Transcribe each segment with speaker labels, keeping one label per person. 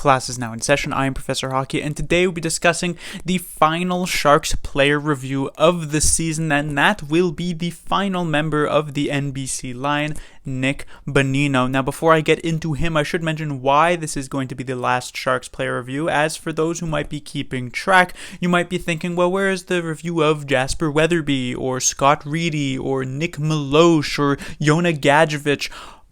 Speaker 1: Class is now in session. I am Professor Hockey, and today we'll be discussing the final Sharks player review of the season, and that will be the final member of the NBC line, Nick Bonino. Now, before I get into him, I should mention why this is going to be the last Sharks player review. As for those who might be keeping track, you might be thinking, well, where is the review of Jasper Weatherby, or Scott Reedy, or Nick Milosh, or Yona Gadjevich?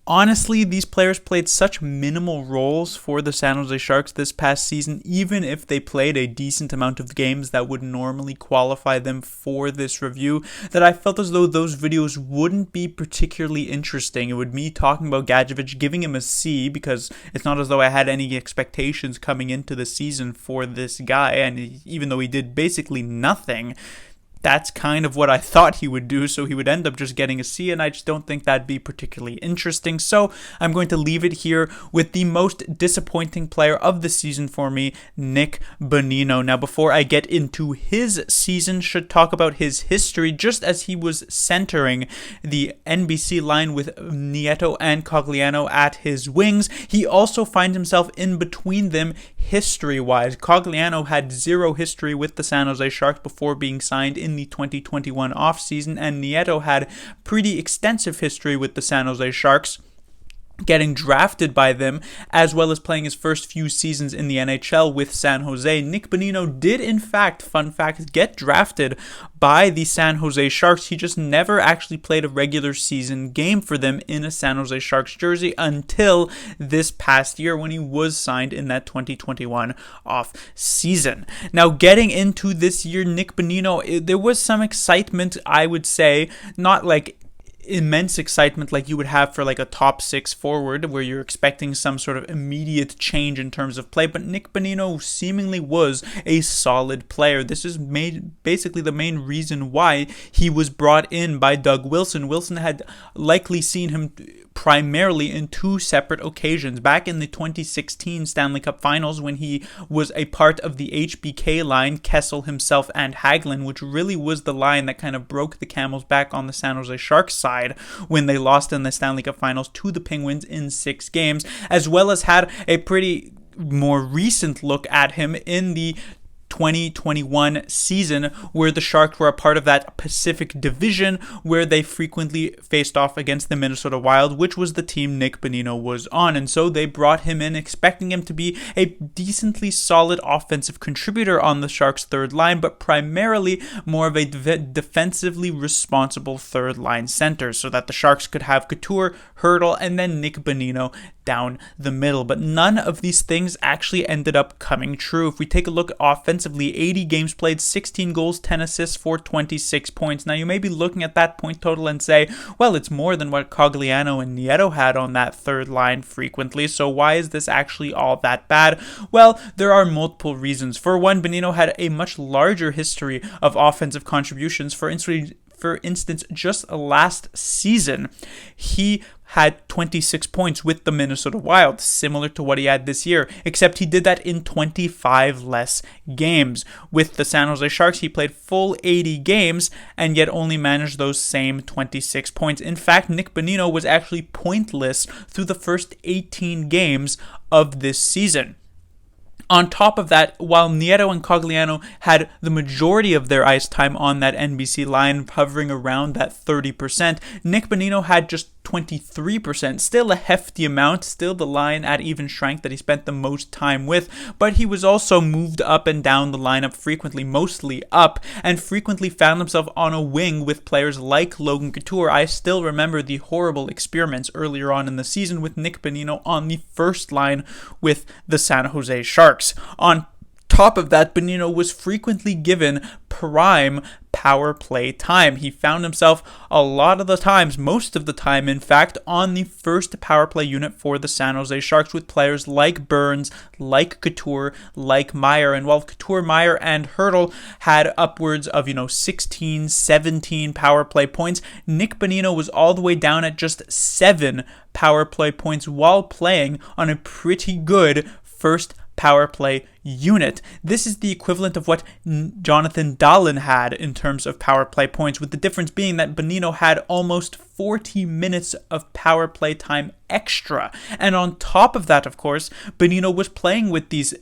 Speaker 1: Honestly, these players played such minimal roles for the San Jose Sharks this past season, even if they played a decent amount of games that would normally qualify them for this review, that I felt as though those videos wouldn't be particularly interesting. It would me talking about Gadjevich, giving him a C, because it's not as though I had any expectations coming into the season for this guy, and even though he did basically nothing, that's kind of what I thought he would do, so he would end up just getting a C, and I just don't think that'd be particularly interesting. So I'm going to leave it here with the most disappointing player of the season for me, Nick Bonino. Now, before I get into his season, should talk about his history. Just as he was centering the NBC line with Nieto and Cogliano at his wings, he also finds himself in between them history-wise. Cogliano had zero history with the San Jose Sharks before being signed in the 2021 offseason, and Nieto had pretty extensive history with the San Jose Sharks, getting drafted by them, as well as playing his first few seasons in the NHL with San Jose. Nick Bonino did, in fact, fun fact, get drafted by the San Jose Sharks. He just never actually played a regular season game for them in a San Jose Sharks jersey until this past year when he was signed in that 2021 off season. Now, getting into this year, Nick Bonino, there was some excitement, I would say, not like immense excitement like you would have for like a top six forward where you're expecting some sort of immediate change in terms of play, but Nick Bonino seemingly was a solid player. This is basically the main reason why he was brought in by Doug Wilson. Wilson had likely seen him primarily in two separate occasions. Back in the 2016 Stanley Cup Finals, when he was a part of the HBK line, Kessel himself and Hagelin, which really was the line that kind of broke the camel's back on the San Jose Sharks side when they lost in the Stanley Cup Finals to the Penguins in 6 games, as well as had a pretty more recent look at him in the 2021 season, where the Sharks were a part of that Pacific Division where they frequently faced off against the Minnesota Wild, which was the team Nick Bonino was on. And so they brought him in expecting him to be a decently solid offensive contributor on the Sharks' third line, but primarily more of a defensively responsible third line center, so that the Sharks could have Couture, Hurdle, and then Nick Bonino down the middle. But none of these things actually ended up coming true. If we take a look offensively, 80 games played, 16 goals, 10 assists for 26 points. Now, you may be looking at that point total and say, well, it's more than what Cogliano and Nieto had on that third line frequently, so why is this actually all that bad? Well, there are multiple reasons. For one, Bonino had a much larger history of offensive contributions. For instance, just last season, he had 26 points with the Minnesota Wild, similar to what he had this year, except he did that in 25 less games. With the San Jose Sharks, he played full 80 games and yet only managed those same 26 points. In fact, Nick Bonino was actually pointless through the first 18 games of this season. On top of that, while Nieto and Cogliano had the majority of their ice time on that NBC line, hovering around that 30%, Nick Bonino had just 23%, still a hefty amount, still the line at even strength that he spent the most time with, but he was also moved up and down the lineup frequently, mostly up, and frequently found himself on a wing with players like Logan Couture. I still remember the horrible experiments earlier on in the season with Nick Bonino on the first line with the San Jose Sharks. On top of that, Bonino was frequently given prime power play time. He found himself a lot of the times, most of the time in fact, on the first power play unit for the San Jose Sharks with players like Burns, like Couture, like Meyer. And while Couture, Meyer, and Hurdle had upwards of 16, 17 power play points, Nick Bonino was all the way down at just 7 power play points while playing on a pretty good first power play unit. This is the equivalent of what Jonathan Dahlin had in terms of power play points, with the difference being that Bonino had almost 40 minutes of power play time extra. And on top of that, of course, Bonino was playing with these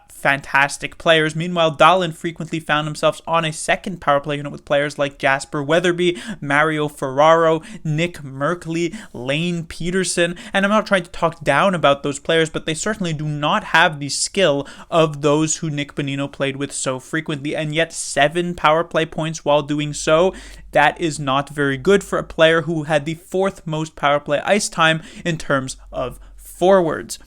Speaker 1: fantastic players. Meanwhile, Dahlin frequently found himself on a second power play unit with players like Jasper Weatherby, Mario Ferraro, Nick Merkley, Lane Peterson. And I'm not trying to talk down about those players, but they certainly do not have the skill of those who Nick Bonino played with so frequently. And yet 7 power play points while doing so. That is not very good for a player who had the 4th most power play ice time in terms of forwards.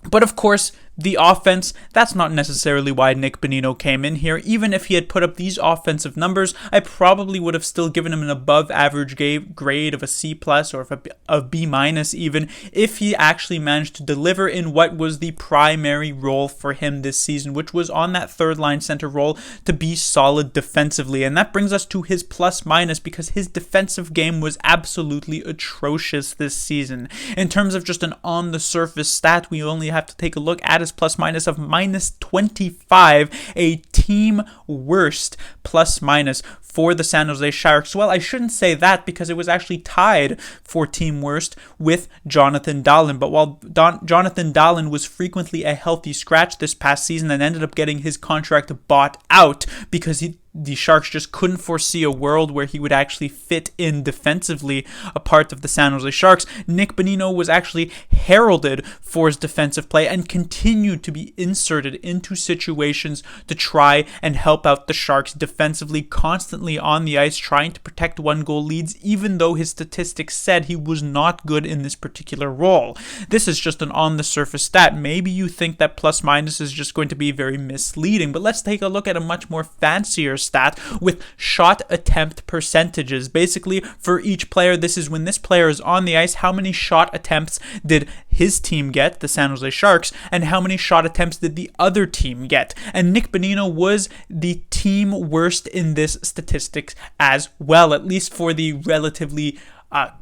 Speaker 1: But of course, the offense, that's not necessarily why Nick Bonino came in here. Even if he had put up these offensive numbers, I probably would have still given him an above average grade of a C+ or of B- even, if he actually managed to deliver in what was the primary role for him this season, which was on that third line center role to be solid defensively. And that brings us to his +- because his defensive game was absolutely atrocious this season. In terms of just an on the surface stat, we only have to take a look at his +- of -25, a team worst +- for the San Jose Sharks. Well, I shouldn't say that, because it was actually tied for team worst with Jonathan Dahlin. But while Jonathan Dahlin was frequently a healthy scratch this past season and ended up getting his contract bought out because the Sharks just couldn't foresee a world where he would actually fit in defensively a part of the San Jose Sharks, Nick Bonino was actually heralded for his defensive play and continued to be inserted into situations to try and help out the Sharks defensively, constantly on the ice, trying to protect 1-goal leads, even though his statistics said he was not good in this particular role. This is just an on-the-surface stat. Maybe you think that +- is just going to be very misleading, but let's take a look at a much more fancier stat with shot attempt percentages. Basically, for each player, this is when this player is on the ice, how many shot attempts did his team get, the San Jose Sharks, and how many shot attempts did the other team get. And Nick Bonino was the team worst in this statistics as well, at least for the relatively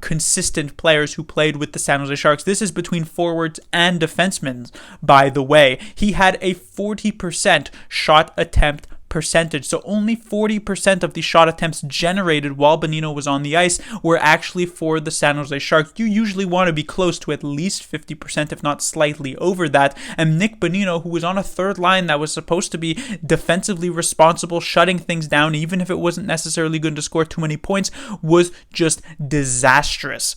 Speaker 1: consistent players who played with the San Jose Sharks. This is between forwards and defensemen, by the way. He had a 40% shot attempt percentage. So only 40% of the shot attempts generated while Bonino was on the ice were actually for the San Jose Sharks. You usually want to be close to at least 50%, if not slightly over that. And Nick Bonino, who was on a third line that was supposed to be defensively responsible, shutting things down, even if it wasn't necessarily going to score too many points, was just disastrous.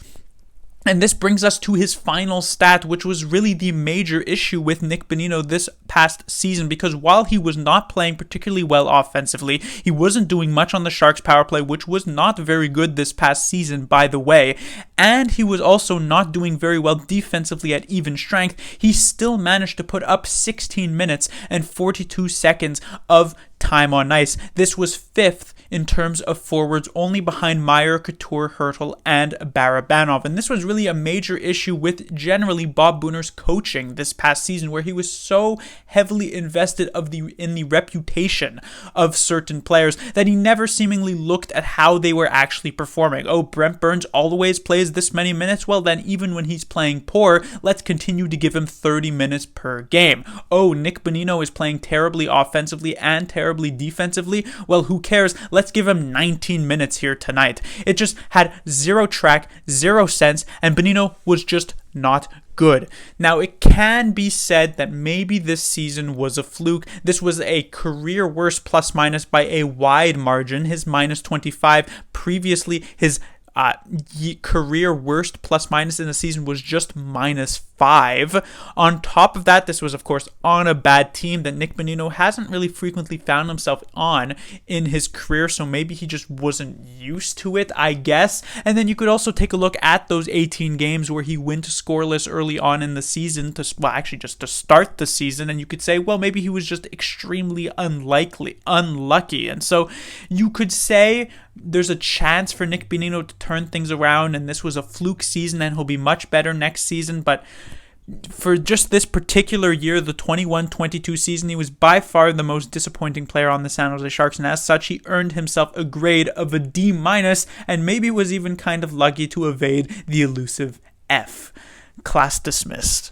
Speaker 1: And this brings us to his final stat, which was really the major issue with Nick Bonino this past season, because while he was not playing particularly well offensively, he wasn't doing much on the Sharks power play, which was not very good this past season, by the way, and he was also not doing very well defensively at even strength. He still managed to put up 16 minutes and 42 seconds of time on ice. This was 5th in terms of forwards, only behind Meyer, Couture, Hertl, and Barabanov. And this was really a major issue with generally Bob Booner's coaching this past season, where he was so heavily invested in the reputation of certain players that he never seemingly looked at how they were actually performing. Oh, Brent Burns always plays this many minutes? Well, then even when he's playing poor, let's continue to give him 30 minutes per game. Oh, Nick Bonino is playing terribly offensively and terribly defensively? Well, who cares? Let's give him 19 minutes here tonight. It just had zero track, zero sense, and Bonino was just not good. Now, it can be said that maybe this season was a fluke. This was a career worst + by a wide margin, his -25. Previously, his career worst + in the season was just -5. On top of that, this was of course on a bad team that Nick Bonino hasn't really frequently found himself on in his career, so maybe he just wasn't used to it, I guess. And then you could also take a look at those 18 games where he went scoreless early on in the season just to start the season, and you could say, well, maybe he was just extremely unlucky. And so you could say there's a chance for Nick Bonino to turn things around, and this was a fluke season and he'll be much better next season. But for just this particular year, the 21-22 season, he was by far the most disappointing player on the San Jose Sharks, and as such, he earned himself a grade of a D-, and maybe was even kind of lucky to evade the elusive F. Class dismissed.